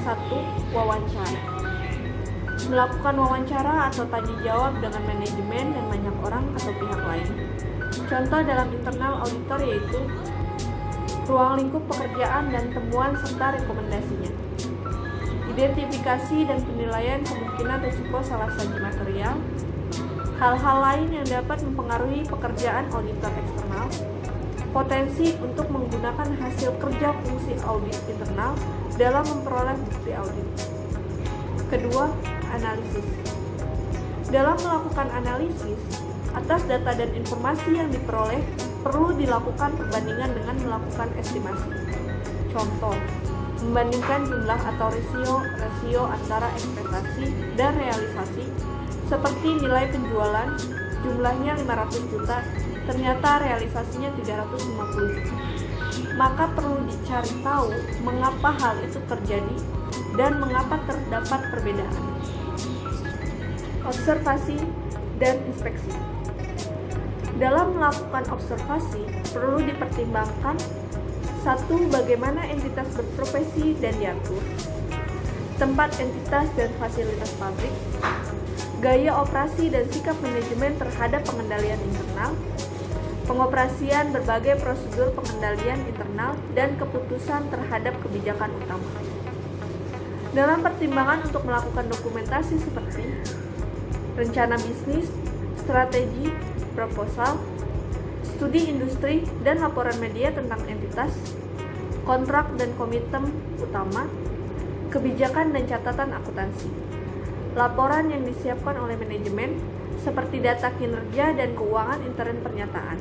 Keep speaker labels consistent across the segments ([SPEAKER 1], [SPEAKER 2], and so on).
[SPEAKER 1] 1. Wawancara. Melakukan wawancara atau tanya jawab dengan manajemen dan banyak orang atau pihak lain. Contoh dalam internal auditor yaitu ruang lingkup pekerjaan dan temuan serta rekomendasinya. Identifikasi dan penilaian kemungkinan risiko salah saji material. Hal-hal lain yang dapat mempengaruhi pekerjaan auditor eksternal. Potensi untuk menggunakan hasil kerja fungsi audit internal dalam memperoleh bukti audit. Kedua, analisis. Dalam melakukan analisis, atas data dan informasi yang diperoleh, perlu dilakukan perbandingan dengan melakukan estimasi. Contoh, membandingkan jumlah atau rasio antara ekspektasi dan realisasi, seperti nilai penjualan, jumlahnya 500 juta, ternyata realisasinya 350 juta. Maka perlu dicari tahu mengapa hal itu terjadi dan mengapa terdapat perbedaan. Observasi dan inspeksi. Dalam melakukan observasi, perlu dipertimbangkan 1. Bagaimana entitas berprofesi dan diatur, tempat entitas dan fasilitas pabrik, gaya operasi dan sikap manajemen terhadap pengendalian internal, pengoperasian berbagai prosedur pengendalian internal, dan keputusan terhadap kebijakan utama. Dalam pertimbangan untuk melakukan dokumentasi seperti rencana bisnis, strategi, proposal, studi industri, dan laporan media tentang entitas, kontrak dan komitmen utama, kebijakan dan catatan akuntansi, laporan yang disiapkan oleh manajemen, seperti data kinerja dan keuangan intern pernyataan.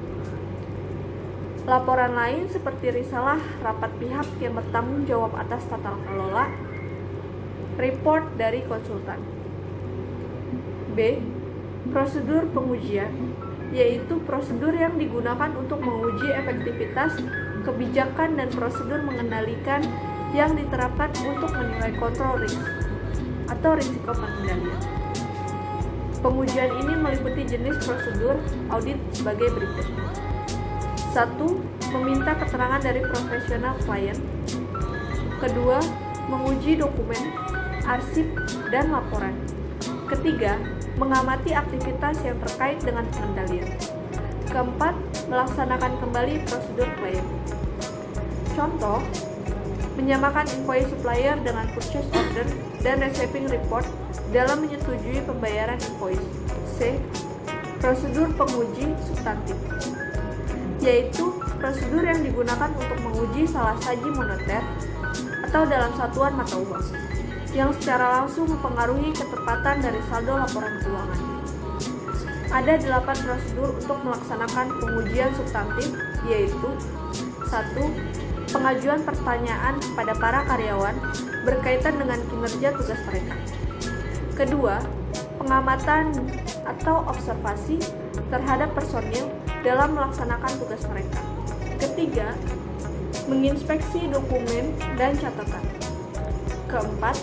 [SPEAKER 1] Laporan lain seperti risalah rapat pihak yang bertanggung jawab atas tata kelola, report dari konsultan. B. Prosedur pengujian, yaitu prosedur yang digunakan untuk menguji efektivitas kebijakan dan prosedur mengendalikan yang diterapkan untuk menilai kontrol risk atau risiko pengendalian. Pengujian ini meliputi jenis prosedur audit sebagai berikut. 1. Meminta keterangan dari profesional klien. Kedua, menguji dokumen, arsip, dan laporan. Ketiga, mengamati aktivitas yang terkait dengan pengendalian. Keempat, melaksanakan kembali prosedur klien. Contoh, menyamakan invoice supplier dengan purchase order dan receiving report dalam menyetujui pembayaran invoice. C. Prosedur penguji substantif, yaitu prosedur yang digunakan untuk menguji salah saji moneter atau dalam satuan mata uang, yang secara langsung mempengaruhi ketepatan dari saldo laporan keuangan. Ada 8 prosedur untuk melaksanakan pengujian substantif, yaitu 1. Pengajuan pertanyaan kepada para karyawan berkaitan dengan kinerja tugas mereka. Kedua, pengamatan atau observasi terhadap personil dalam melaksanakan tugas mereka. Ketiga, menginspeksi dokumen dan catatan. Keempat,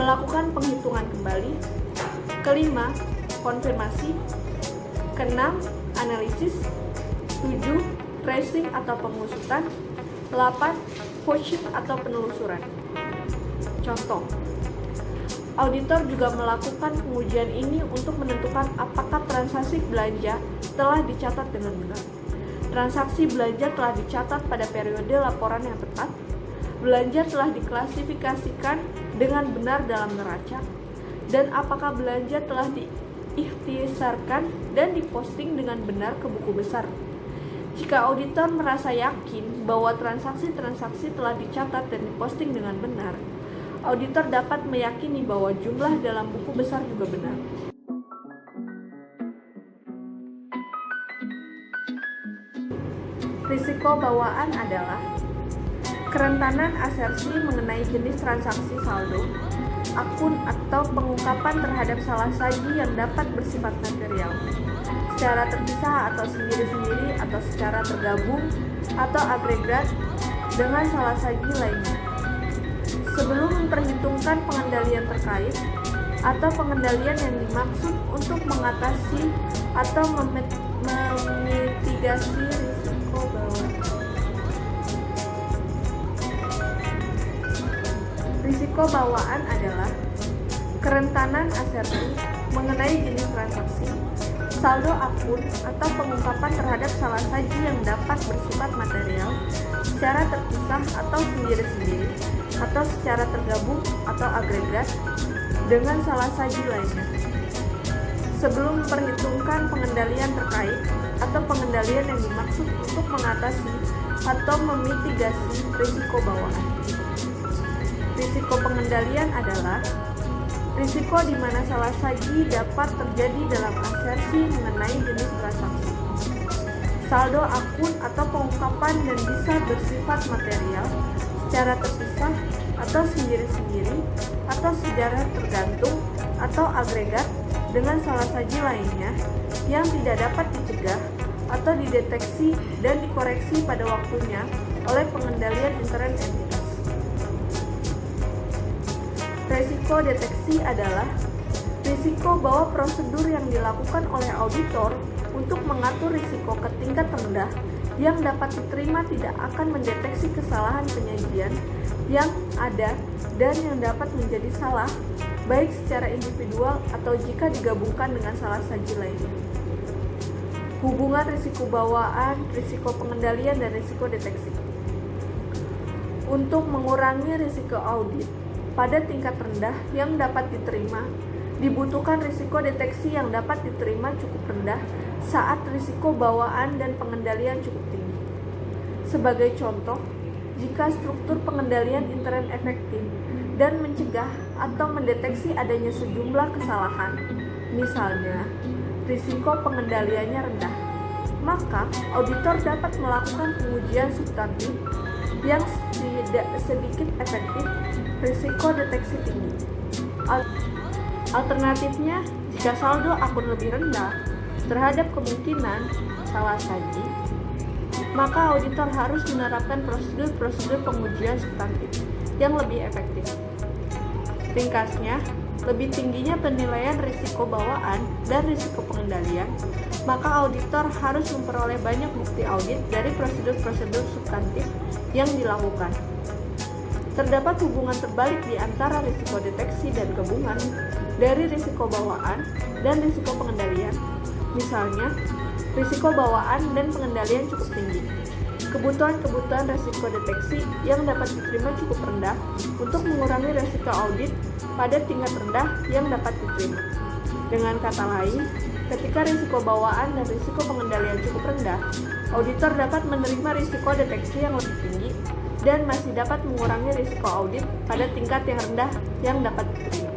[SPEAKER 1] melakukan penghitungan kembali. Kelima, konfirmasi. Keenam, analisis. 7, tracing atau pengusutan. 8, follow-up atau penelusuran. Contoh, auditor juga melakukan pengujian ini untuk menentukan apakah transaksi belanja telah dicatat dengan benar. Transaksi belanja telah dicatat pada periode laporan yang tepat. Belanja telah diklasifikasikan dengan benar dalam neraca, dan apakah belanja telah diikhtisarkan dan diposting dengan benar ke buku besar. Jika auditor merasa yakin bahwa transaksi-transaksi telah dicatat dan diposting dengan benar, auditor dapat meyakini bahwa jumlah dalam buku besar juga benar. Risiko bawaan adalah kerentanan asersi mengenai jenis transaksi saldo, akun atau pengungkapan terhadap salah saji yang dapat bersifat material, secara terpisah atau sendiri-sendiri atau secara tergabung atau agregat dengan salah saji lainnya. Sebelum memperhitungkan pengendalian terkait atau pengendalian yang dimaksud untuk mengatasi atau memitigasi risiko bawaan. Risiko bawaan adalah kerentanan asersi mengenai jenis transaksi, saldo akun, atau pengungkapan terhadap salah saji yang dapat bersifat material secara terpisah atau sendiri-sendiri, atau secara tergabung atau agregat dengan salah saji lainnya. Sebelum memperhitungkan pengendalian terkait atau pengendalian yang dimaksud untuk mengatasi atau memitigasi risiko bawaan. Risiko pengendalian adalah risiko di mana salah saji dapat terjadi dalam asersi mengenai jenis transaksi, saldo akun atau pengungkapan dan bisa bersifat material secara terpisah atau sendiri-sendiri atau secara tergantung atau agregat dengan salah saji lainnya yang tidak dapat dicegah atau dideteksi dan dikoreksi pada waktunya oleh pengendalian intern entitas. Risiko deteksi adalah risiko bahwa prosedur yang dilakukan oleh auditor untuk mengatur risiko ke tingkat rendah yang dapat diterima tidak akan mendeteksi kesalahan penyajian yang ada dan yang dapat menjadi salah baik secara individual atau jika digabungkan dengan salah saji lainnya. Hubungan risiko bawaan, risiko pengendalian, dan risiko deteksi. Untuk mengurangi risiko audit pada tingkat rendah yang dapat diterima, dibutuhkan risiko deteksi yang dapat diterima cukup rendah saat risiko bawaan dan pengendalian cukup tinggi. Sebagai contoh, jika struktur pengendalian intern efektif dan mencegah atau mendeteksi adanya sejumlah kesalahan, misalnya risiko pengendaliannya rendah, maka auditor dapat melakukan pengujian substantif yang sedikit efektif risiko deteksi tinggi. Alternatifnya, jika saldo akun lebih rendah terhadap kemungkinan salah saji, maka auditor harus menerapkan prosedur-prosedur pengujian substantif yang lebih efektif. Ringkasnya, lebih tingginya penilaian risiko bawaan dan risiko pengendalian, maka auditor harus memperoleh banyak bukti audit dari prosedur-prosedur substantif yang dilakukan. Terdapat hubungan terbalik di antara risiko deteksi dan gabungan dari risiko bawaan dan risiko pengendalian. Misalnya, risiko bawaan dan pengendalian cukup tinggi. Kebutuhan risiko deteksi yang dapat diterima cukup rendah untuk mengurangi risiko audit pada tingkat rendah yang dapat diterima. Dengan kata lain, ketika risiko bawaan dan risiko pengendalian cukup rendah, auditor dapat menerima risiko deteksi yang lebih tinggi dan masih dapat mengurangi risiko audit pada tingkat yang rendah yang dapat diterima.